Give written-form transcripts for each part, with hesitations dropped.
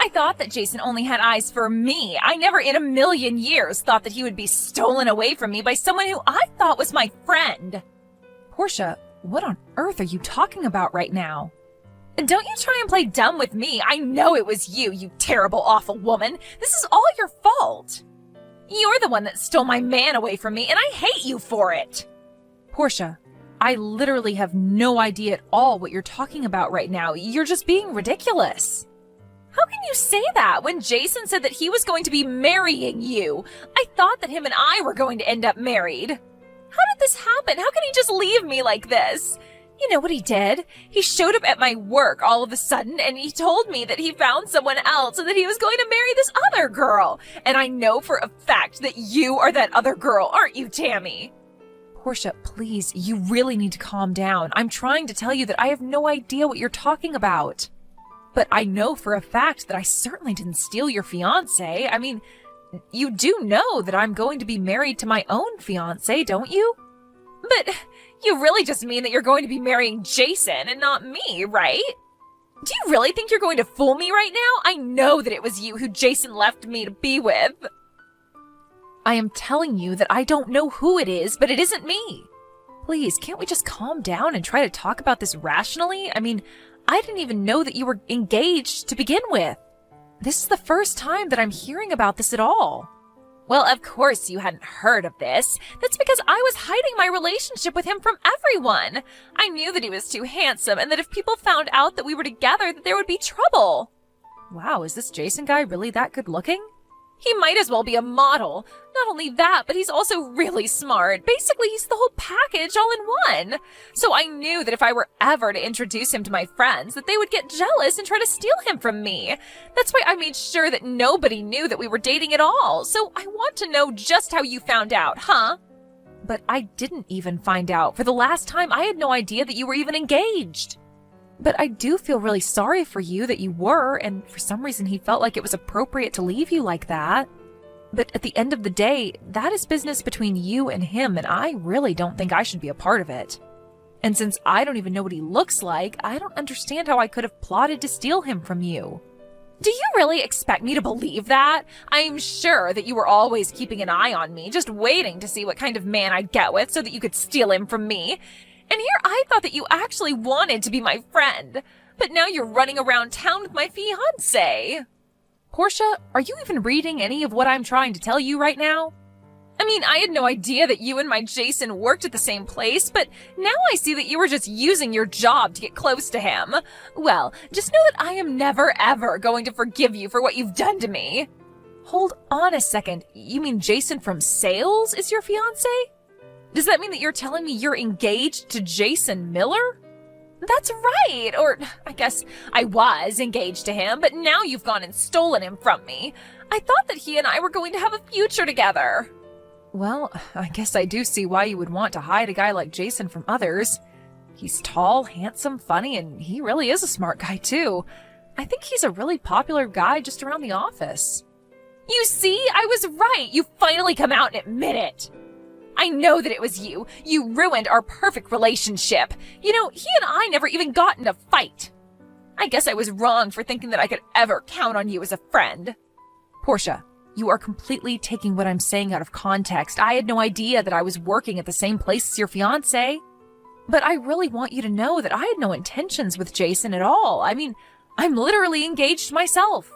I thought that Jason only had eyes for me. I never in a million years thought that he would be stolen away from me by someone who I thought was my friend. Portia, what on earth are you talking about right now? Don't you try and play dumb with me. I know it was you, you terrible, awful woman. This is all your fault. You're the one that stole my man away from me, and I hate you for it. Portia, I literally have no idea at all what you're talking about right now. You're just being ridiculous. How can you say that when Jason said that he was going to be marrying you? I thought that him and I were going to end up married. How did this happen? How can he just leave me like this? You know what he did? He showed up at my work all of a sudden and he told me that he found someone else and that he was going to marry this other girl. And I know for a fact that you are that other girl, aren't you, Tammy? Portia, please, you really need to calm down. I'm trying to tell you that I have no idea what you're talking about. But I know for a fact that I certainly didn't steal your fiancé. I mean, you do know that I'm going to be married to my own fiancé, don't you? But you really just mean that you're going to be marrying Jason and not me, right? Do you really think you're going to fool me right now? I know that it was you who Jason left me to be with. I am telling you that I don't know who it is, but it isn't me. Please, can't we just calm down and try to talk about this rationally? I mean, I didn't even know that you were engaged to begin with. This is the first time that I'm hearing about this at all. Well, of course you hadn't heard of this. That's because I was hiding my relationship with him from everyone. I knew that he was too handsome and that if people found out that we were together, that there would be trouble. Wow, is this Jason guy really that good looking? He might as well be a model. Not only that, but he's also really smart. Basically, he's the whole package all in one. So I knew that if I were ever to introduce him to my friends, that they would get jealous and try to steal him from me. That's why I made sure that nobody knew that we were dating at all. So I want to know just how you found out, huh? But I didn't even find out. For the last time, I had no idea that you were even engaged. But I do feel really sorry for you that you were, and for some reason he felt like it was appropriate to leave you like that. But at the end of the day, that is business between you and him, and I really don't think I should be a part of it. And since I don't even know what he looks like, I don't understand how I could have plotted to steal him from you. Do you really expect me to believe that? I'm sure that you were always keeping an eye on me, just waiting to see what kind of man I'd get with so that you could steal him from me. And here I thought that you actually wanted to be my friend, but now you're running around town with my fiancé. Portia, are you even reading any of what I'm trying to tell you right now? I mean, I had no idea that you and my Jason worked at the same place, but now I see that you were just using your job to get close to him. Well, just know that I am never ever going to forgive you for what you've done to me. Hold on a second. You mean Jason from sales is your fiancé? Does that mean that you're telling me you're engaged to Jason Miller? That's right, or I guess I was engaged to him, but now you've gone and stolen him from me. I thought that he and I were going to have a future together. Well, I guess I do see why you would want to hide a guy like Jason from others. He's tall, handsome, funny, and he really is a smart guy too. I think he's a really popular guy just around the office. You see, I was right. You finally come out and admit it. I know that it was you. You ruined our perfect relationship. You know, he and I never even got in a fight. I guess I was wrong for thinking that I could ever count on you as a friend. Portia, you are completely taking what I'm saying out of context. I had no idea that I was working at the same place as your fiancé. But I really want you to know that I had no intentions with Jason at all. I mean, I'm literally engaged myself.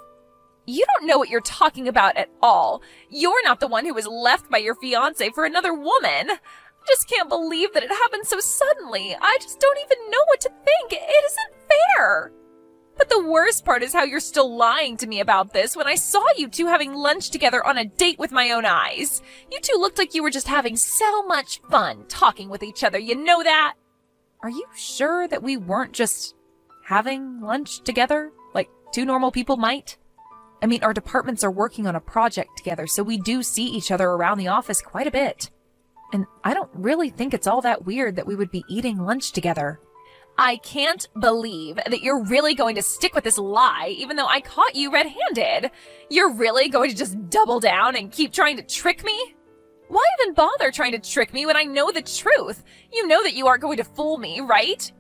You don't know what you're talking about at all. You're not the one who was left by your fiancé for another woman. I just can't believe that it happened so suddenly. I just don't even know what to think. It isn't fair. But the worst part is how you're still lying to me about this when I saw you two having lunch together on a date with my own eyes. You two looked like you were just having so much fun talking with each other. You know that? Are you sure that we weren't just having lunch together like two normal people might? I mean, our departments are working on a project together, so we do see each other around the office quite a bit. And I don't really think it's all that weird that we would be eating lunch together. I can't believe that you're really going to stick with this lie, even though I caught you red-handed. You're really going to just double down and keep trying to trick me? Why even bother trying to trick me when I know the truth? You know that you aren't going to fool me, right?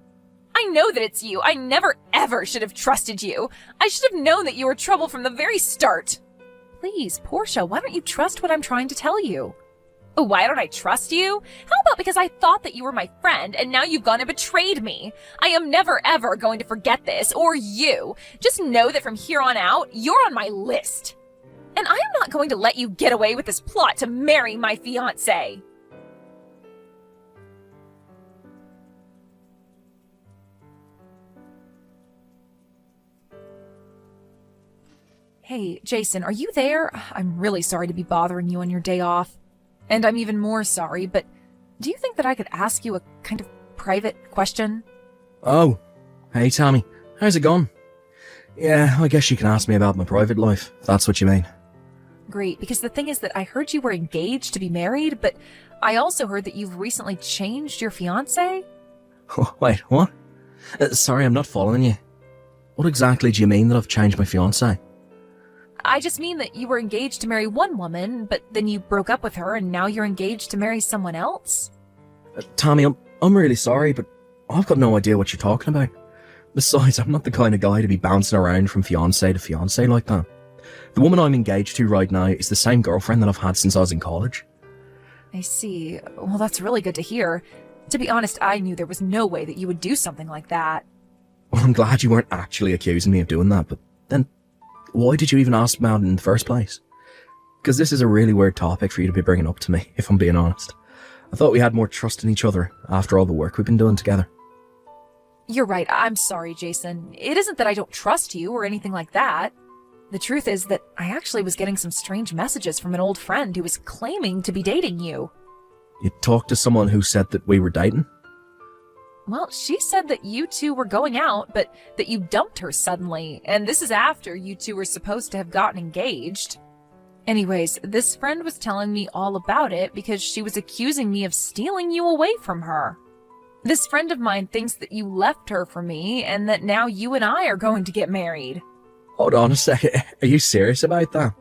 I know that it's you. I never ever should have trusted you. I should have known that you were trouble from the very start. Please, Portia, why don't you trust what I'm trying to tell you? Oh, why don't I trust you? How about because I thought that you were my friend and now you've gone and betrayed me? I am never ever going to forget this, or you. Just know that from here on out, you're on my list. And I am not going to let you get away with this plot to marry my fiancé. Hey, Jason, are you there? I'm really sorry to be bothering you on your day off. And I'm even more sorry, but do you think that I could ask you a kind of private question? Oh, hey Tommy, how's it going? Yeah, I guess you can ask me about my private life, if that's what you mean. Great, because the thing is that I heard you were engaged to be married, but I also heard that you've recently changed your fiancé? Wait, what? Sorry, I'm not following you. What exactly do you mean that I've changed my fiancé? I just mean that you were engaged to marry one woman, but then you broke up with her and now you're engaged to marry someone else? Tommy, I'm really sorry, but I've got no idea what you're talking about. Besides, I'm not the kind of guy to be bouncing around from fiancé to fiancé like that. The woman I'm engaged to right now is the same girlfriend that I've had since I was in college. I see. Well, that's really good to hear. To be honest, I knew there was no way that you would do something like that. Well, I'm glad you weren't actually accusing me of doing that, but then why did you even ask about it in the first place? Because this is a really weird topic for you to be bringing up to me, if I'm being honest. I thought we had more trust in each other after all the work we've been doing together. You're right. I'm sorry, Jason. It isn't that I don't trust you or anything like that. The truth is that I actually was getting some strange messages from an old friend who was claiming to be dating you. You talked to someone who said that we were dating? Well, she said that you two were going out, but that you dumped her suddenly, and this is after you two were supposed to have gotten engaged. Anyways, this friend was telling me all about it because she was accusing me of stealing you away from her. This friend of mine thinks that you left her for me and that now you and I are going to get married. Hold on a second, are you serious about that?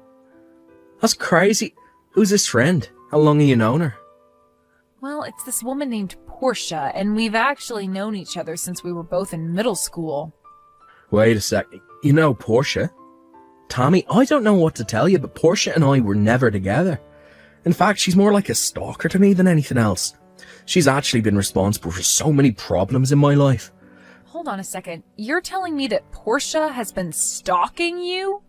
That's crazy. Who's this friend? How long have you known her? Well, it's this woman named Portia, and we've actually known each other since we were both in middle school. Wait a sec, you know Portia? Tommy, I don't know what to tell you, but Portia and I were never together. In fact, she's more like a stalker to me than anything else. She's actually been responsible for so many problems in my life. Hold on a second. You're telling me that Portia has been stalking you?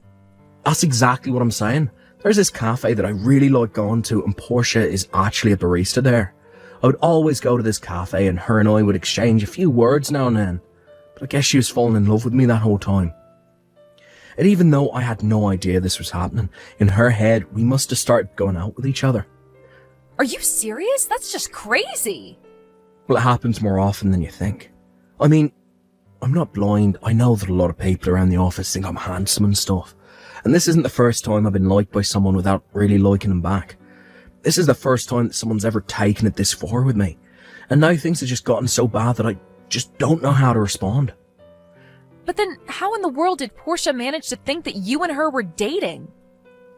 That's exactly what I'm saying. There's this cafe that I really like going to, and Portia is actually a barista there. I would always go to this cafe and her and I would exchange a few words now and then. But I guess she was falling in love with me that whole time. And even though I had no idea this was happening, in her head we must have started going out with each other. Are you serious? That's just crazy. Well, it happens more often than you think. I mean, I'm not blind. I know that a lot of people around the office think I'm handsome and stuff. And this isn't the first time I've been liked by someone without really liking them back. This is the first time that someone's ever taken it this far with me. And now things have just gotten so bad that I just don't know how to respond. But then how in the world did Portia manage to think that you and her were dating?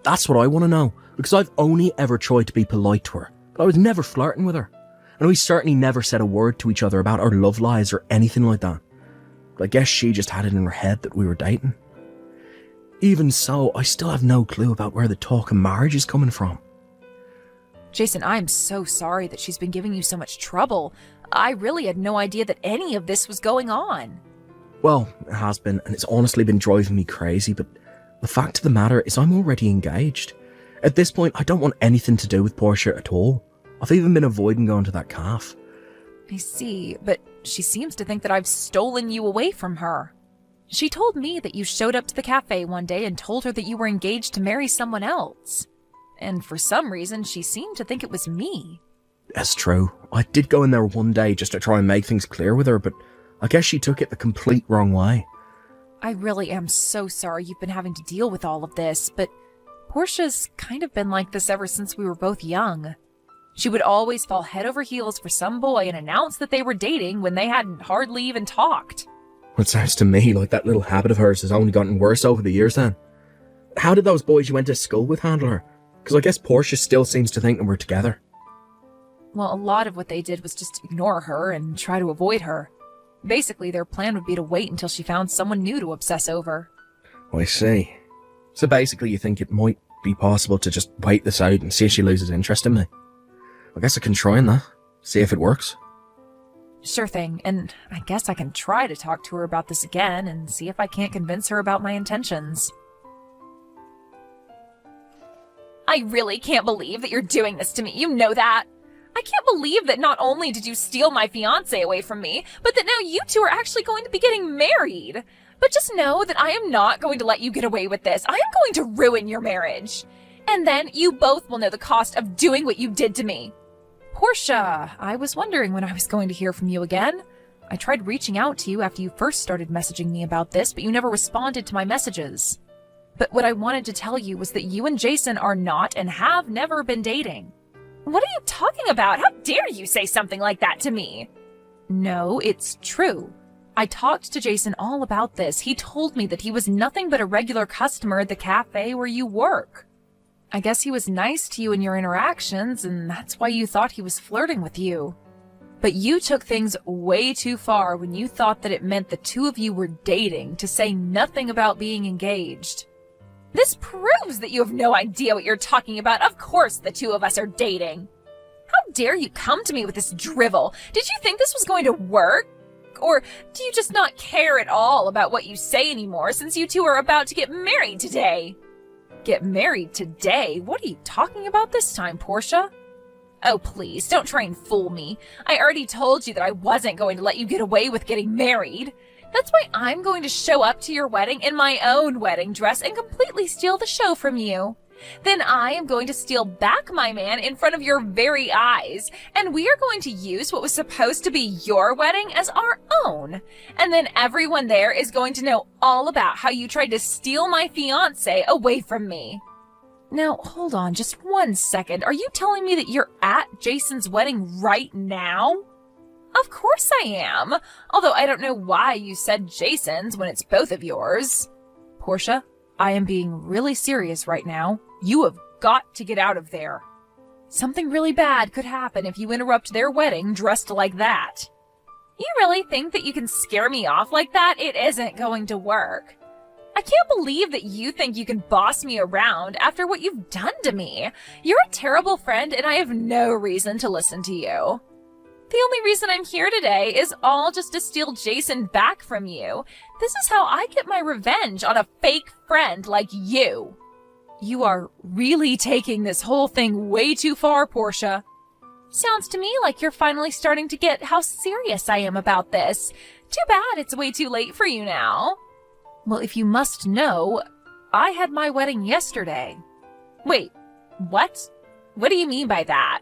That's what I want to know, because I've only ever tried to be polite to her, but I was never flirting with her. And we certainly never said a word to each other about our love lives or anything like that. But I guess she just had it in her head that we were dating. Even so, I still have no clue about where the talk of marriage is coming from. Jason, I am so sorry that she's been giving you so much trouble. I really had no idea that any of this was going on. Well, it has been, and it's honestly been driving me crazy, but the fact of the matter is I'm already engaged. At this point, I don't want anything to do with Portia at all. I've even been avoiding going to that cafe. I see, but she seems to think that I've stolen you away from her. She told me that you showed up to the cafe one day and told her that you were engaged to marry someone else. And for some reason, she seemed to think it was me. That's true. I did go in there one day just to try and make things clear with her, but I guess she took it the complete wrong way. I really am so sorry you've been having to deal with all of this, but Portia's kind of been like this ever since we were both young. She would always fall head over heels for some boy and announce that they were dating when they hadn't hardly even talked. It sounds to me like that little habit of hers has only gotten worse over the years then. How did those boys you went to school with handle her? Because I guess Portia still seems to think that we're together. Well, a lot of what they did was just ignore her and try to avoid her. Basically, their plan would be to wait until she found someone new to obsess over. I see. So basically you think it might be possible to just wait this out and see if she loses interest in me? I guess I can try that. See if it works. Sure thing, and I guess I can try to talk to her about this again and see if I can't convince her about my intentions. I really can't believe that you're doing this to me. You know that. I can't believe that not only did you steal my fiancé away from me, but that now you two are actually going to be getting married. But just know that I am not going to let you get away with this. I am going to ruin your marriage. And then you both will know the cost of doing what you did to me. Portia, I was wondering when I was going to hear from you again. I tried reaching out to you after you first started messaging me about this, but you never responded to my messages. But what I wanted to tell you was that you and Jason are not and have never been dating. What are you talking about? How dare you say something like that to me? No, it's true. I talked to Jason all about this. He told me that he was nothing but a regular customer at the cafe where you work. I guess he was nice to you in your interactions, and that's why you thought he was flirting with you. But you took things way too far when you thought that it meant the two of you were dating, to say nothing about being engaged. This proves that you have no idea what you're talking about. Of course the two of us are dating. How dare you come to me with this drivel? Did you think this was going to work? Or do you just not care at all about what you say anymore since you two are about to get married today? Get married today? What are you talking about this time, Portia? Oh, please, don't try and fool me. I already told you that I wasn't going to let you get away with getting married. That's why I'm going to show up to your wedding in my own wedding dress and completely steal the show from you. Then I am going to steal back my man in front of your very eyes, and we are going to use what was supposed to be your wedding as our own. And then everyone there is going to know all about how you tried to steal my fiancé away from me. Now, hold on just 1 second. Are you telling me that you're at Jason's wedding right now? Of course I am, although I don't know why you said Jason's when it's both of yours. Portia, I am being really serious right now. You have got to get out of there. Something really bad could happen if you interrupt their wedding dressed like that. You really think that you can scare me off like that? It isn't going to work. I can't believe that you think you can boss me around after what you've done to me. You're a terrible friend, and I have no reason to listen to you. The only reason I'm here today is all just to steal Jason back from you. This is how I get my revenge on a fake friend like you. You are really taking this whole thing way too far, Portia. Sounds to me like you're finally starting to get how serious I am about this. Too bad it's way too late for you now. Well, if you must know, I had my wedding yesterday. Wait, what? What do you mean by that?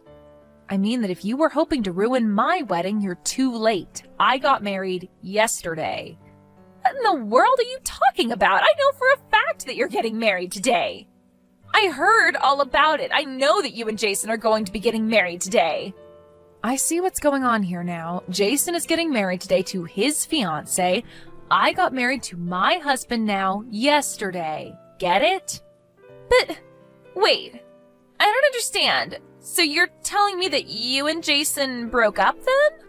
I mean that if you were hoping to ruin my wedding, you're too late. I got married yesterday. What in the world are you talking about? I know for a fact that you're getting married today. I heard all about it. I know that you and Jason are going to be getting married today. I see what's going on here now. Jason is getting married today to his fiancé. I got married to my husband now yesterday. Get it? But, wait. I don't understand. So you're telling me that you and Jason broke up then?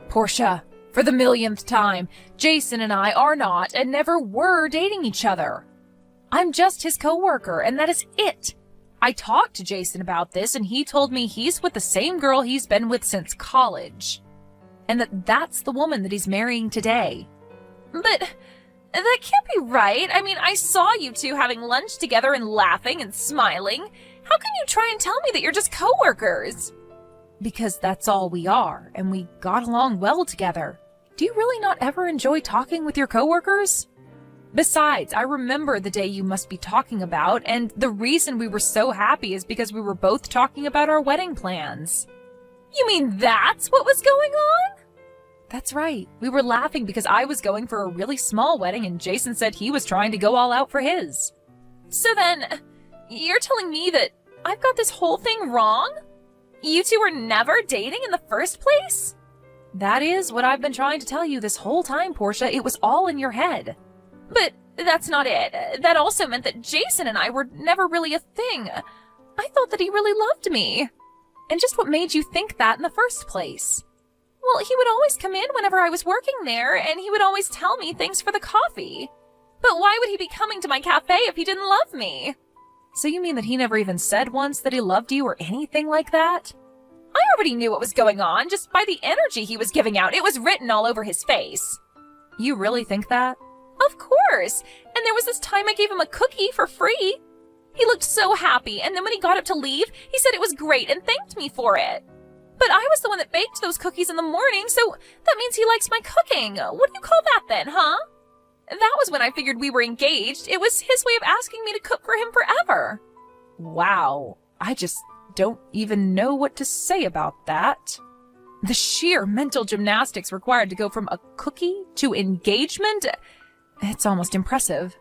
Portia, for the millionth time, Jason and I are not and never were dating each other. I'm just his coworker, and that is it. I talked to Jason about this, and he told me he's with the same girl he's been with since college. And that's the woman that he's marrying today. But that can't be right. I mean, I saw you two having lunch together and laughing and smiling. How can you try and tell me that you're just coworkers? Because that's all we are, and we got along well together. Do you really not ever enjoy talking with your coworkers? Besides, I remember the day you must be talking about, and the reason we were so happy is because we were both talking about our wedding plans. You mean that's what was going on? That's right. We were laughing because I was going for a really small wedding and Jason said he was trying to go all out for his. So then, you're telling me that I've got this whole thing wrong? You two were never dating in the first place? That is what I've been trying to tell you this whole time, Portia. It was all in your head. But that's not it. That also meant that Jason and I were never really a thing. I thought that he really loved me. And just what made you think that in the first place? Well, he would always come in whenever I was working there, and he would always tell me thanks for the coffee. But why would he be coming to my cafe if he didn't love me? So you mean that he never even said once that he loved you or anything like that? I already knew what was going on, just by the energy he was giving out. It was written all over his face. You really think that? Of course. And there was this time I gave him a cookie for free. He looked so happy, and then when he got up to leave, he said it was great and thanked me for it. But I was the one that baked those cookies in the morning, so that means he likes my cooking. What do you call that then, huh? That was when I figured we were engaged. It was his way of asking me to cook for him forever. Wow. I just don't even know what to say about that. The sheer mental gymnastics required to go from a cookie to engagement, it's almost impressive.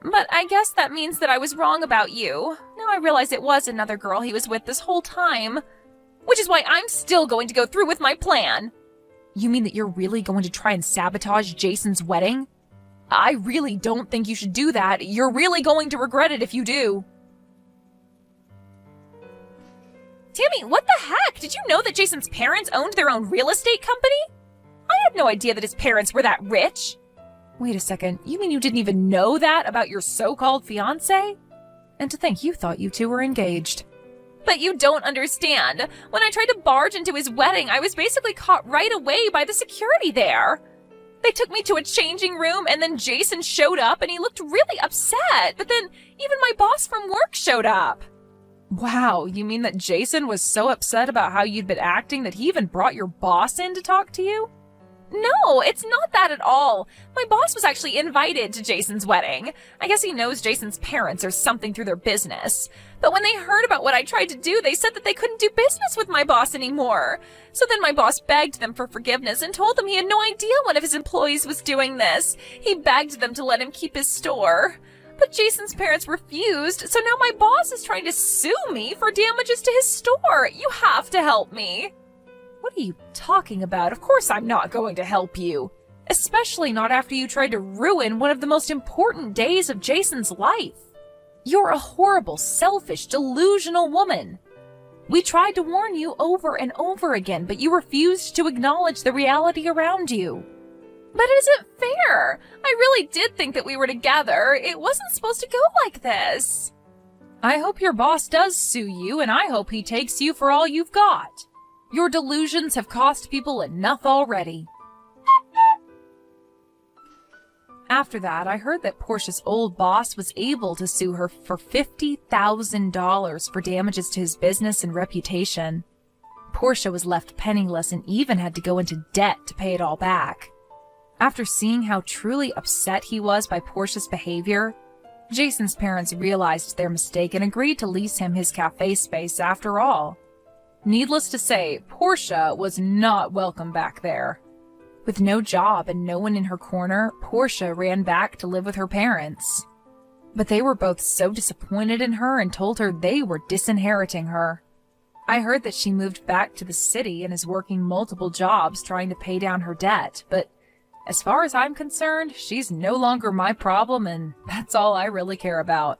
But I guess that means that I was wrong about you. Now I realize it was another girl he was with this whole time. Which is why I'm still going to go through with my plan. You mean that you're really going to try and sabotage Jason's wedding? I really don't think you should do that. You're really going to regret it if you do. Tammy, what the heck? Did you know that Jason's parents owned their own real estate company? I had no idea that his parents were that rich. Wait a second, you mean you didn't even know that about your so-called fiancé? And to think you thought you two were engaged. But you don't understand. When I tried to barge into his wedding, I was basically caught right away by the security there. They took me to a changing room, and then Jason showed up, and he looked really upset. But then even my boss from work showed up. Wow, you mean that Jason was so upset about how you'd been acting that he even brought your boss in to talk to you? No, it's not that at all. My boss was actually invited to Jason's wedding. I guess he knows Jason's parents or something through their business. But when they heard about what I tried to do, they said that they couldn't do business with my boss anymore. So then my boss begged them for forgiveness and told them he had no idea one of his employees was doing this. He begged them to let him keep his store. But Jason's parents refused, so now my boss is trying to sue me for damages to his store. You have to help me. What are you talking about? Of course I'm not going to help you. Especially not after you tried to ruin one of the most important days of Jason's life. You're a horrible, selfish, delusional woman. We tried to warn you over and over again, but you refused to acknowledge the reality around you. But it isn't fair. I really did think that we were together. It wasn't supposed to go like this. I hope your boss does sue you, and I hope he takes you for all you've got. Your delusions have cost people enough already. After that, I heard that Portia's old boss was able to sue her for $50,000 for damages to his business and reputation. Portia was left penniless and even had to go into debt to pay it all back. After seeing how truly upset he was by Portia's behavior, Jason's parents realized their mistake and agreed to lease him his cafe space after all. Needless to say, Portia was not welcome back there. With no job and no one in her corner, Portia ran back to live with her parents. But they were both so disappointed in her and told her they were disinheriting her. I heard that she moved back to the city and is working multiple jobs trying to pay down her debt, but as far as I'm concerned, she's no longer my problem, and that's all I really care about.